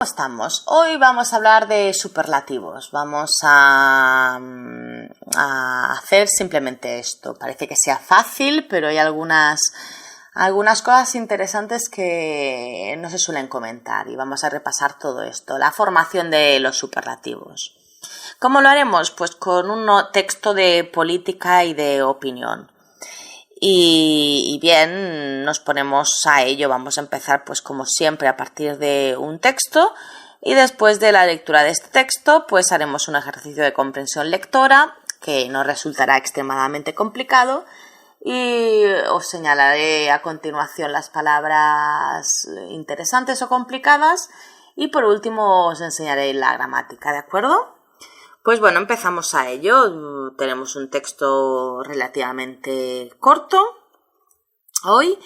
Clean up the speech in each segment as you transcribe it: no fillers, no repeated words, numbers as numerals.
Estamos. Hoy vamos a hablar de superlativos. Vamos a hacer simplemente esto. Parece que sea fácil, pero hay algunas cosas interesantes que no se suelen comentar y vamos a repasar todo esto. La formación de los superlativos. ¿Cómo lo haremos? Pues con un texto de política y de opinión. Y bien, nos ponemos a ello. Vamos a empezar, pues como siempre, a partir de un texto y después de la lectura de este texto, pues haremos un ejercicio de comprensión lectora que no resultará extremadamente complicado y os señalaré a continuación las palabras interesantes o complicadas y por último os enseñaré la gramática, ¿de acuerdo? Pues bueno, empezamos a ello. Tenemos un texto relativamente corto hoy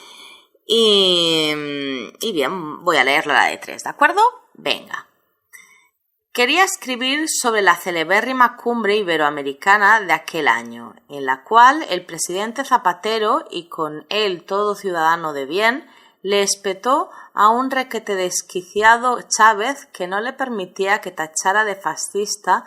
y bien, voy a leerlo a la de 3, ¿de acuerdo? Venga. Quería escribir sobre la celebérrima cumbre iberoamericana de aquel año, en la cual el presidente Zapatero y con él todo ciudadano de bien le espetó a un requete desquiciado Chávez que no le permitía que tachara de fascista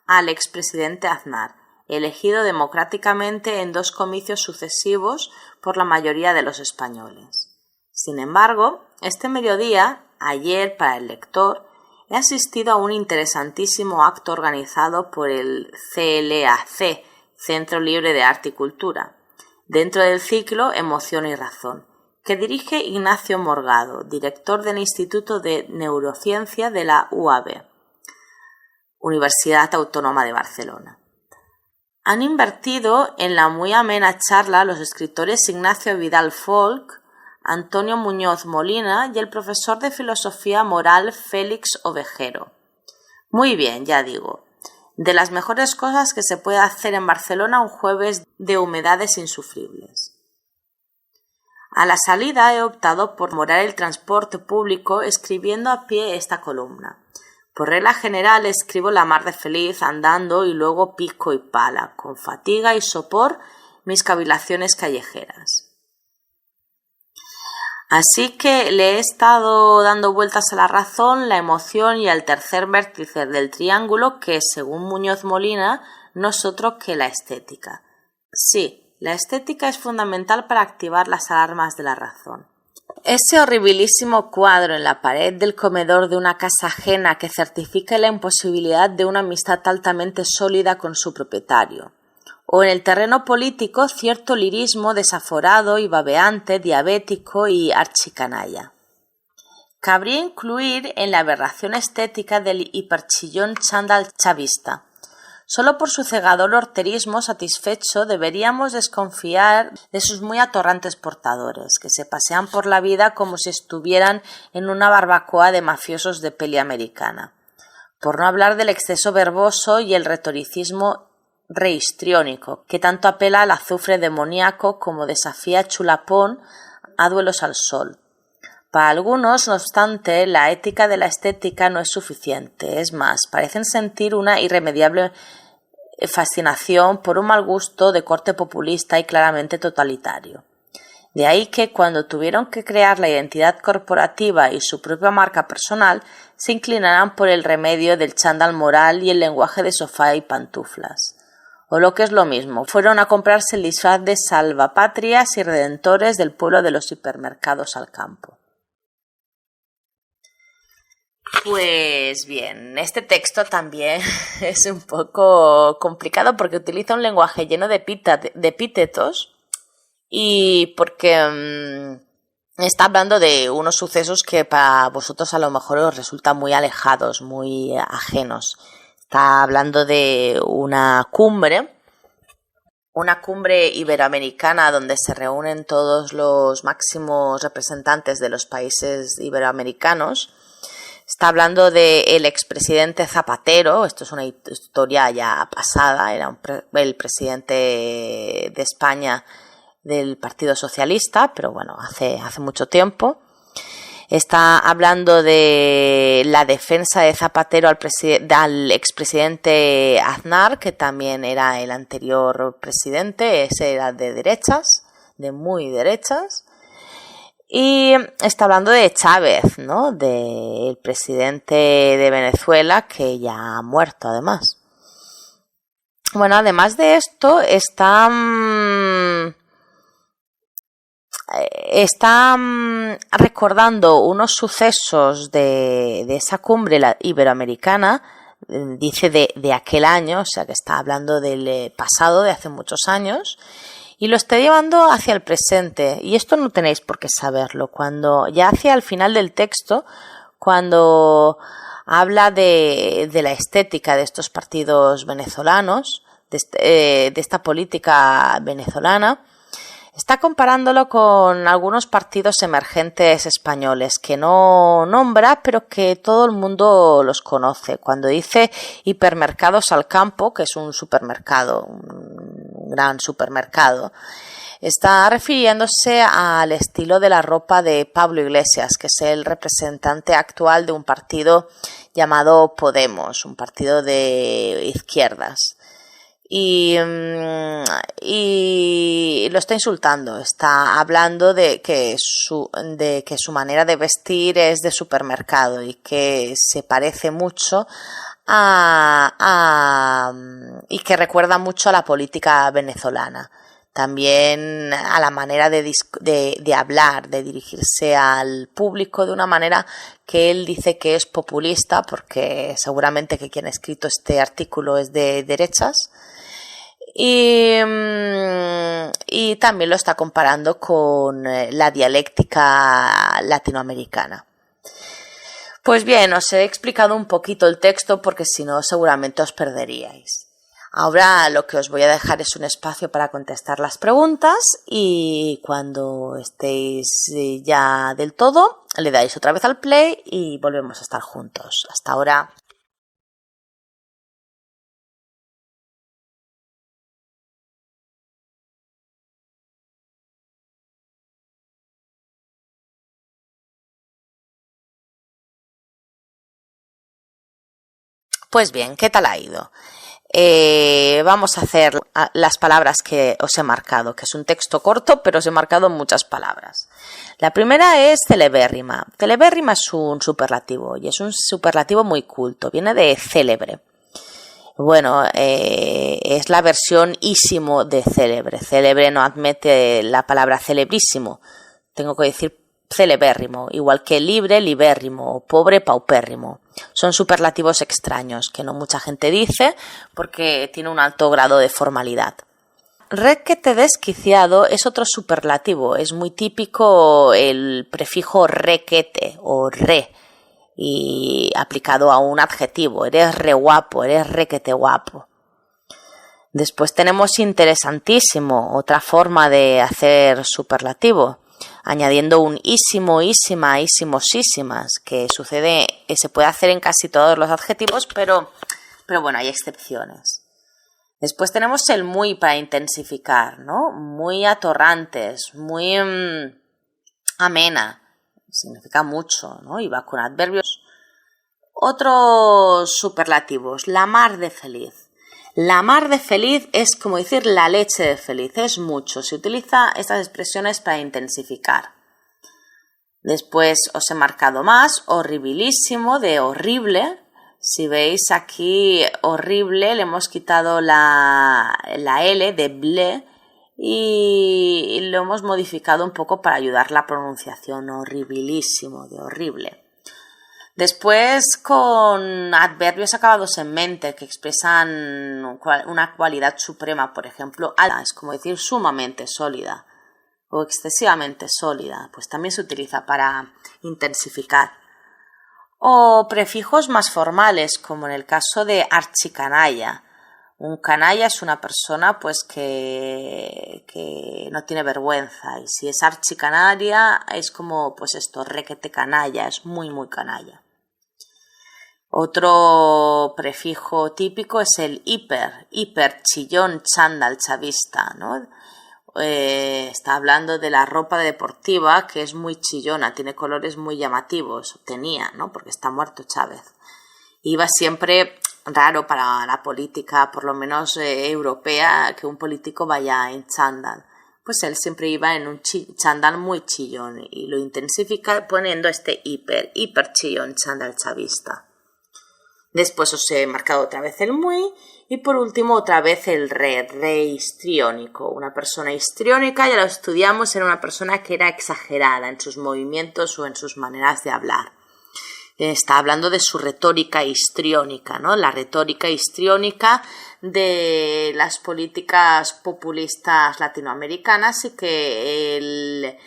al expresidente Aznar, elegido democráticamente en 2 comicios sucesivos por la mayoría de los españoles. Sin embargo, este mediodía, ayer para el lector, he asistido a un interesantísimo acto organizado por el CLAC, Centro Libre de Arte y Cultura, dentro del ciclo Emoción y Razón, que dirige Ignacio Morgado, director del Instituto de Neurociencia de la UAB. Universidad Autónoma de Barcelona. Han invertido en la muy amena charla los escritores Ignacio Vidal Folk, Antonio Muñoz Molina y el profesor de Filosofía Moral Félix Ovejero. Muy bien, ya digo, de las mejores cosas que se puede hacer en Barcelona un jueves de humedades insufribles. A la salida he optado por morar el transporte público escribiendo a pie esta columna. Por regla general escribo la mar de feliz andando y luego pico y pala, con fatiga y sopor mis cavilaciones callejeras. Así que le he estado dando vueltas a la razón, la emoción y al tercer vértice del triángulo que, según Muñoz Molina, no es otro que la estética. Sí, la estética es fundamental para activar las alarmas de la razón. Ese horribilísimo cuadro en la pared del comedor de una casa ajena que certifica la imposibilidad de una amistad altamente sólida con su propietario. O en el terreno político cierto lirismo desaforado y babeante, diabético y archicanalla. Cabría incluir en la aberración estética del hiperchillón chándal chavista. Solo por su cegador horterismo satisfecho deberíamos desconfiar de sus muy atorrantes portadores, que se pasean por la vida como si estuvieran en una barbacoa de mafiosos de peli americana. Por no hablar del exceso verboso y el retoricismo reistriónico, que tanto apela al azufre demoníaco como desafía a Chulapón a duelos al sol. Para algunos, no obstante, la ética de la estética no es suficiente. Es más, parecen sentir una irremediable fascinación por un mal gusto de corte populista y claramente totalitario. De ahí que, cuando tuvieron que crear la identidad corporativa y su propia marca personal, se inclinaran por el remedio del chándal moral y el lenguaje de sofá y pantuflas. O lo que es lo mismo, fueron a comprarse el disfraz de salvapatrias y redentores del pueblo de los hipermercados al campo. Pues bien, este texto también es un poco complicado porque utiliza un lenguaje lleno de epítetos y porque está hablando de unos sucesos que para vosotros a lo mejor os resultan muy alejados, muy ajenos. Está hablando de una cumbre iberoamericana donde se reúnen todos los máximos representantes de los países iberoamericanos. Está hablando del expresidente Zapatero, esto es una historia ya pasada, era el presidente de España del Partido Socialista, pero bueno, hace mucho tiempo. Está hablando de la defensa de Zapatero al expresidente Aznar, que también era el anterior presidente, ese era de derechas, de muy derechas. Y está hablando de Chávez, ¿no? Del presidente de Venezuela, que ya ha muerto además. Bueno, además de esto, está recordando unos sucesos de esa cumbre iberoamericana, dice de aquel año, o sea que está hablando del pasado, de hace muchos años, y lo está llevando hacia el presente. Y esto no tenéis por qué saberlo. Cuando ya hacia el final del texto, cuando habla de la estética de estos partidos venezolanos, de esta política venezolana, está comparándolo con algunos partidos emergentes españoles que no nombra, pero que todo el mundo los conoce. Cuando dice Hipermercados al Campo, que es un supermercado, un gran supermercado, está refiriéndose al estilo de la ropa de Pablo Iglesias, que es el representante actual de un partido llamado Podemos, un partido de izquierdas. Y lo está insultando, está hablando de que su manera de vestir es de supermercado y que se parece mucho y que recuerda mucho a la política venezolana. También a la manera de hablar, de dirigirse al público de una manera que él dice que es populista, porque seguramente que quien ha escrito este artículo es de derechas. Y también lo está comparando con la dialéctica latinoamericana. Pues bien, os he explicado un poquito el texto porque si no seguramente os perderíais. Ahora lo que os voy a dejar es un espacio para contestar las preguntas y cuando estéis ya del todo le dais otra vez al play y volvemos a estar juntos. Hasta ahora. Pues bien, ¿qué tal ha ido? Vamos a hacer las palabras que os he marcado, que es un texto corto, pero os he marcado muchas palabras. La primera es celebérrima. Celebérrima es un superlativo y es un superlativo muy culto, viene de célebre. Bueno, es la versión ísimo de célebre. Célebre no admite la palabra celebrísimo. Tengo que decir celebérrimo, igual que libre, libérrimo, o pobre, paupérrimo. Son superlativos extraños que no mucha gente dice porque tiene un alto grado de formalidad. Requete desquiciado es otro superlativo. Es muy típico el prefijo requete o re y aplicado a un adjetivo. Eres re guapo, eres requete guapo. Después tenemos interesantísimo, otra forma de hacer superlativo, añadiendo un ísimo, ísima, ísimosísimas, que sucede, se puede hacer en casi todos los adjetivos, pero bueno, hay excepciones. Después tenemos el muy para intensificar, ¿no? Muy atorrantes, muy amena, significa mucho, ¿no? Y va con adverbios. Otros superlativos, la mar de feliz. La mar de feliz es como decir la leche de feliz, es mucho. Se utiliza estas expresiones para intensificar. Después os he marcado más, horribilísimo, de horrible. Si veis aquí horrible, le hemos quitado la L de ble y lo hemos modificado un poco para ayudar la pronunciación, horribilísimo, de horrible. Después con adverbios acabados en mente que expresan una cualidad suprema, por ejemplo, alta, es como decir sumamente sólida o excesivamente sólida, pues también se utiliza para intensificar. O prefijos más formales, como en el caso de archicanalla. Un canalla es una persona pues que no tiene vergüenza, y si es archicanalla es como pues esto, requete canalla, es muy muy canalla. Otro prefijo típico es el hiper chillón, chándal, chavista, ¿no? Está hablando de la ropa deportiva que es muy chillona, tiene colores muy llamativos, tenía, ¿no? Porque está muerto Chávez. Iba siempre, raro para la política, por lo menos europea, que un político vaya en chándal. pues él siempre iba en un chándal muy chillón y lo intensifica poniendo este hiper chillón chándal chavista. Después os he marcado otra vez el muy y por último otra vez el re histriónico. Una persona histriónica, ya lo estudiamos, era una persona que era exagerada en sus movimientos o en sus maneras de hablar. Está hablando de su retórica histriónica, ¿no? La retórica histriónica de las políticas populistas latinoamericanas y que él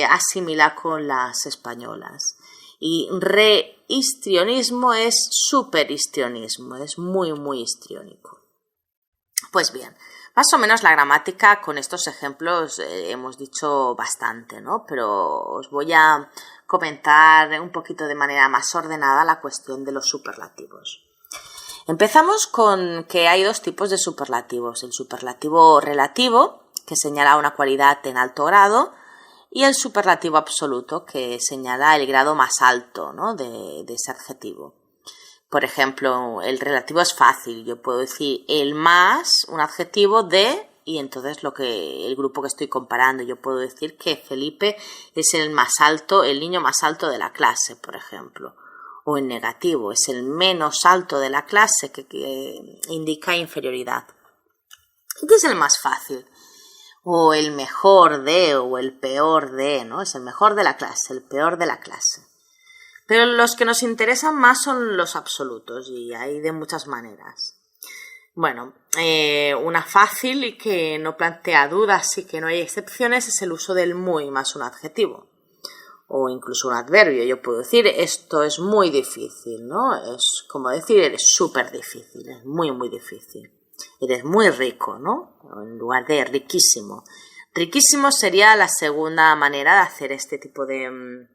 asimila con las españolas. Y re-histrionismo es superhistrionismo, es muy histriónico. Pues bien, más o menos la gramática con estos ejemplos hemos dicho bastante, ¿no? Pero os voy a comentar un poquito de manera más ordenada la cuestión de los superlativos. Empezamos con que hay dos tipos de superlativos, el superlativo relativo, que señala una cualidad en alto grado, y el superlativo absoluto, que señala el grado más alto, ¿no? de ese adjetivo. Por ejemplo, el relativo es fácil, yo puedo decir el más, un adjetivo de, y entonces el grupo que estoy comparando, yo puedo decir que Felipe es el más alto, el niño más alto de la clase, por ejemplo. O en negativo, es el menos alto de la clase, que indica inferioridad. Este es el más fácil. O el mejor de, o el peor de, ¿no? Es el mejor de la clase, el peor de la clase. Pero los que nos interesan más son los absolutos, y hay de muchas maneras. Bueno, una fácil y que no plantea dudas y que no hay excepciones es el uso del muy más un adjetivo. O incluso un adverbio. Yo puedo decir, esto es muy difícil, ¿no? Es como decir, eres súper difícil, es muy difícil. Eres muy rico, ¿no? En lugar de riquísimo. Riquísimo sería la segunda manera de hacer este tipo de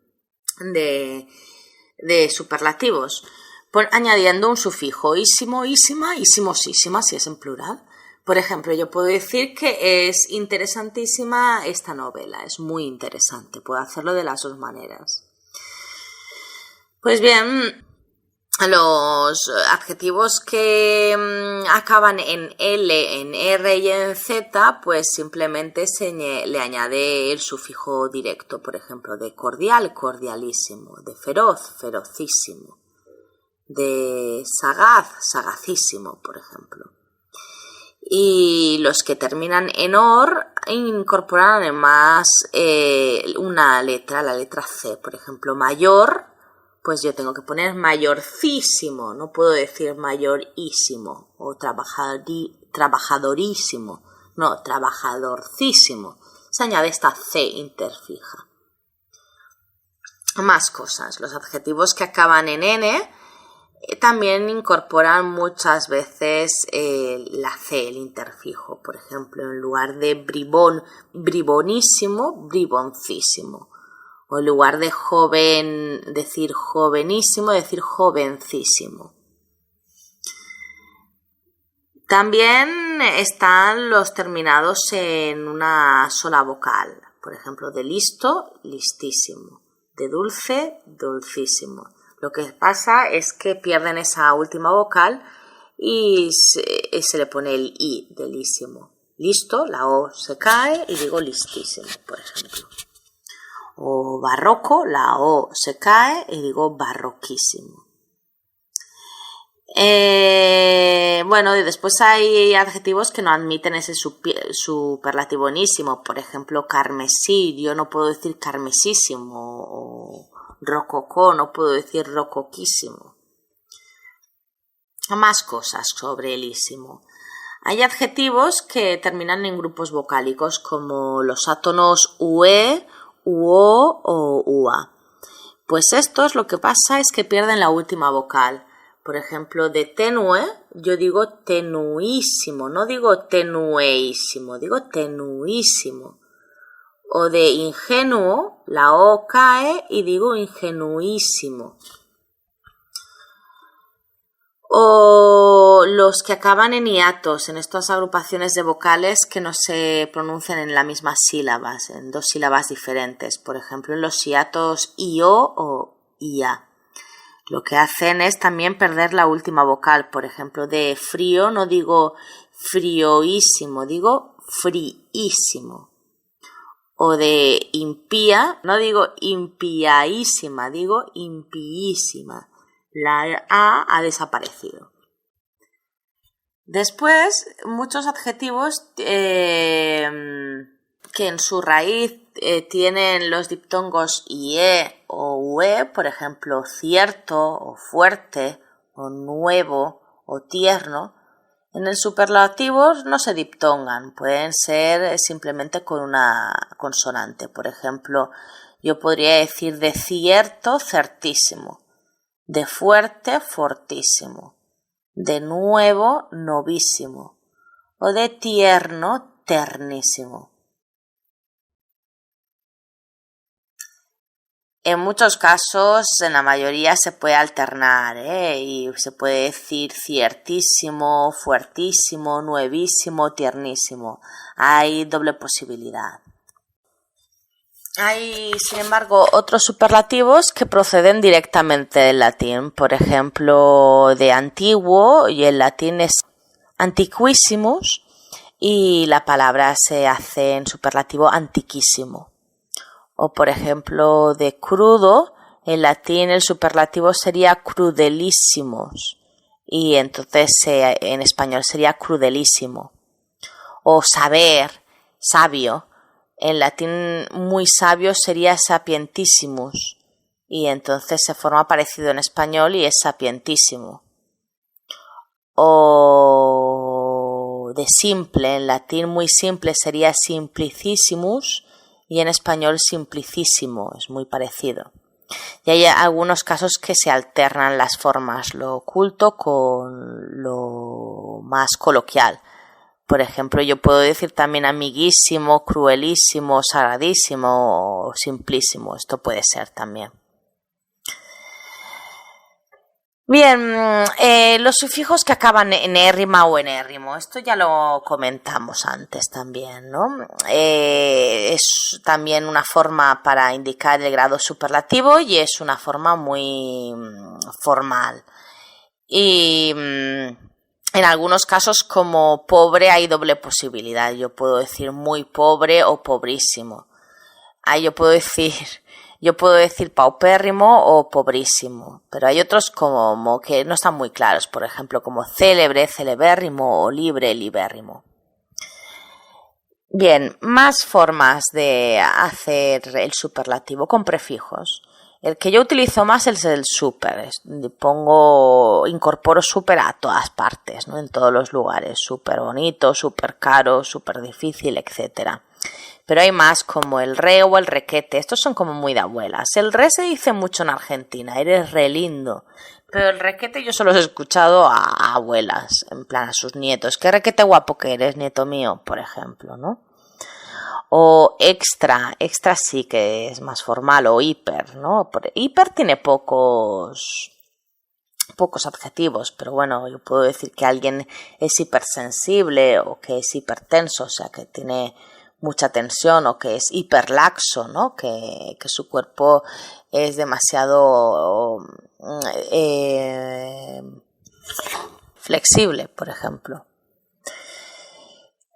superlativos. Añadiendo un sufijo ísimo, ísima, ísimosísima, si es en plural. Por ejemplo, yo puedo decir que es interesantísima esta novela, es muy interesante. Puedo hacerlo de las dos maneras. Pues bien, los adjetivos que acaban en L, en R y en Z, pues simplemente le añade el sufijo directo, por ejemplo, de cordial, cordialísimo, de feroz, ferocísimo, de sagaz, sagacísimo, por ejemplo. Y los que terminan en OR incorporan además una letra, la letra C, por ejemplo, mayor. Pues yo tengo que poner mayorcísimo, no puedo decir mayorísimo o trabajadorísimo, no, trabajadorcísimo. Se añade esta C interfija. Más cosas, los adjetivos que acaban en N también incorporan muchas veces la C, el interfijo. Por ejemplo, en lugar de bribón, bribonísimo, briboncísimo. O en lugar de joven, decir jovenísimo, decir jovencísimo. También están los terminados en una sola vocal. Por ejemplo, de listo, listísimo. De dulce, dulcísimo. Lo que pasa es que pierden esa última vocal y se le pone el i, delísimo. Listo, la O se cae y digo listísimo, por ejemplo. O barroco, la O se cae y digo barroquísimo. Bueno, y después hay adjetivos que no admiten ese superlativonísimo. Por ejemplo, carmesí, yo no puedo decir carmesísimo. O rococó, no puedo decir rocoquísimo. Más cosas sobre el ísimo. Hay adjetivos que terminan en grupos vocálicos como los átonos ue, uo o ua. Pues estos lo que pasa es que pierden la última vocal. Por ejemplo, de tenue, yo digo tenuísimo, no digo tenueísimo, digo tenuísimo. O de ingenuo, la O cae y digo ingenuísimo. O los que acaban en hiatos, en estas agrupaciones de vocales que no se pronuncian en la misma sílaba, en dos sílabas diferentes. Por ejemplo, en los hiatos IO o IA. Lo que hacen es también perder la última vocal. Por ejemplo, de frío no digo frioísimo, digo friísimo. O de impía, no digo impiaísima, digo impiísima. La A ha desaparecido. Después, muchos adjetivos que en su raíz tienen los diptongos ie o ue, por ejemplo, cierto o fuerte o nuevo o tierno, en el superlativo no se diptongan, pueden ser simplemente con una consonante. Por ejemplo, yo podría decir de cierto, certísimo, de fuerte, fortísimo, de nuevo, novísimo, o de tierno, ternísimo. En muchos casos, en la mayoría, se puede alternar, y se puede decir ciertísimo, fuertísimo, nuevísimo, tiernísimo. Hay doble posibilidad. Hay, sin embargo, otros superlativos que proceden directamente del latín. Por ejemplo, de antiguo, y el latín es antiquísimos, y la palabra se hace en superlativo antiquísimo. O, por ejemplo, de crudo, en latín el superlativo sería crudelísimos y entonces en español sería crudelísimo. O saber, sabio, en latín muy sabio sería sapientissimus y entonces se forma parecido en español y es sapientísimo. O de simple, en latín muy simple sería simplicissimus y en español simplicísimo, es muy parecido. Y hay algunos casos que se alternan las formas, lo oculto con lo más coloquial. Por ejemplo, yo puedo decir también amiguísimo, cruelísimo, sagradísimo o simplísimo. Esto puede ser también. Bien, los sufijos que acaban en érrima o en érrimo, esto ya lo comentamos antes también, ¿no? Es también una forma para indicar el grado superlativo y es una forma muy formal. Y en algunos casos, como pobre, hay doble posibilidad. Yo puedo decir muy pobre o pobrísimo. Yo puedo decir paupérrimo o pobrísimo, pero hay otros como que no están muy claros, por ejemplo, como célebre, celebérrimo o libre, libérrimo. Bien, más formas de hacer el superlativo con prefijos. El que yo utilizo más es el super. Incorporo super a todas partes, ¿no? En todos los lugares. Súper bonito, súper caro, súper difícil, etcétera. Pero hay más como el re o el requete. Estos son como muy de abuelas. El re se dice mucho en Argentina, eres re lindo. Pero el requete yo solo he escuchado a abuelas, en plan a sus nietos. Qué requete guapo que eres, nieto mío, por ejemplo, ¿no? O extra sí que es más formal, o hiper, ¿no? Hiper tiene pocos adjetivos, pero bueno, yo puedo decir que alguien es hipersensible o que es hipertenso, o sea, que tiene mucha tensión, o que es hiperlaxo, ¿no? Que su cuerpo es demasiado flexible, por ejemplo.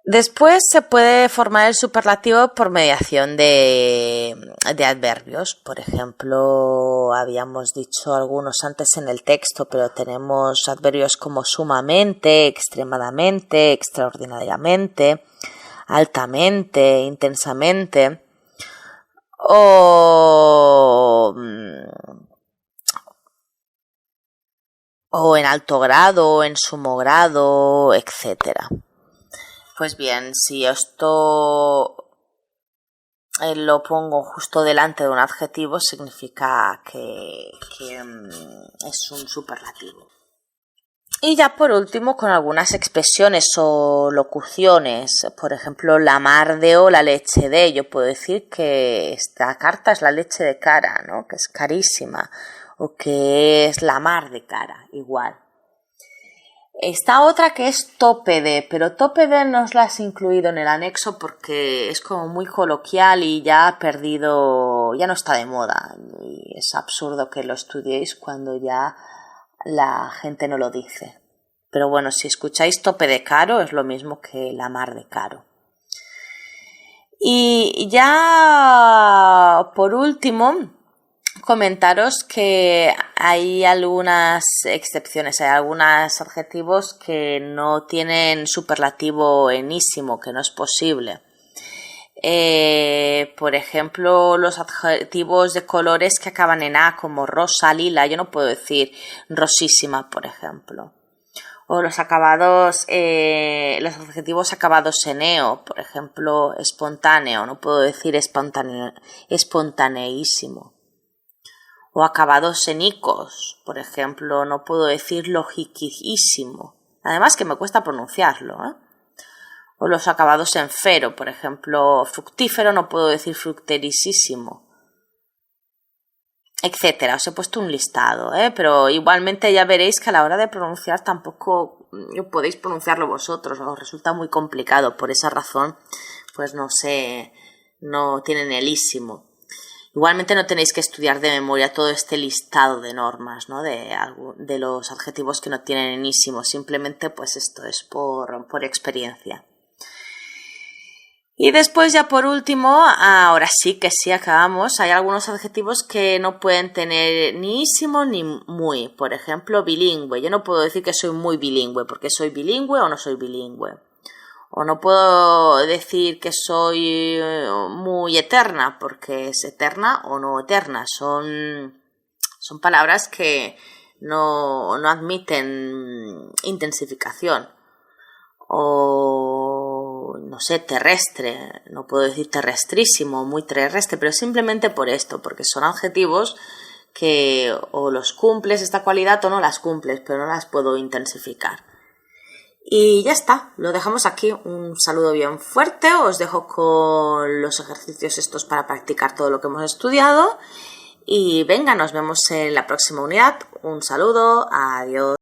Después se puede formar el superlativo por mediación de adverbios. Por ejemplo, habíamos dicho algunos antes en el texto, pero tenemos adverbios como sumamente, extremadamente, extraordinariamente, altamente, intensamente, o en alto grado, en sumo grado, etcétera. Pues bien, si esto lo pongo justo delante de un adjetivo, significa que es un superlativo. Y ya por último, con algunas expresiones o locuciones, por ejemplo, la mar de o la leche de. Yo puedo decir que esta carta es la leche de cara, ¿no? Que es carísima, o que es la mar de cara, igual. Esta otra que es tope de, pero tope de no os la has incluido en el anexo porque es como muy coloquial y ya ha perdido ya no está de moda y es absurdo que lo estudiéis cuando ya la gente no lo dice. Pero bueno, si escucháis tope de caro es lo mismo que la mar de caro. Y ya por último, comentaros que hay algunas excepciones, hay algunos adjetivos que no tienen superlativo enísimo, que no es posible. Por ejemplo, los adjetivos de colores que acaban en A, como rosa, lila, yo no puedo decir rosísima, por ejemplo. O los adjetivos acabados en eo, por ejemplo, espontáneo, no puedo decir espontaneísimo. O acabados en icos, por ejemplo, no puedo decir logiquísimo. Además que me cuesta pronunciarlo, ¿eh? O los acabados en fero, por ejemplo, fructífero, no puedo decir fructerisísimo, etcétera. Os he puesto un listado, pero igualmente ya veréis que a la hora de pronunciar tampoco podéis pronunciarlo vosotros, os resulta muy complicado. Por esa razón, pues no tienen el ísimo. Igualmente no tenéis que estudiar de memoria todo este listado de normas, ¿no? De los adjetivos que no tienen enísimo. Simplemente pues esto es por experiencia. Y después ya por último, ahora sí acabamos, hay algunos adjetivos que no pueden tener ni ísimo ni muy. Por ejemplo, bilingüe. Yo no puedo decir que soy muy bilingüe porque soy bilingüe o no soy bilingüe. O no puedo decir que soy muy eterna porque es eterna o no eterna. Son palabras que no admiten intensificación. O no sé, terrestre, no puedo decir terrestrísimo, muy terrestre, pero simplemente por esto, porque son adjetivos que o los cumples esta cualidad o no las cumples, pero no las puedo intensificar. Y ya está, lo dejamos aquí. Un saludo bien fuerte, os dejo con los ejercicios estos para practicar todo lo que hemos estudiado y venga, nos vemos en la próxima unidad. Un saludo, adiós.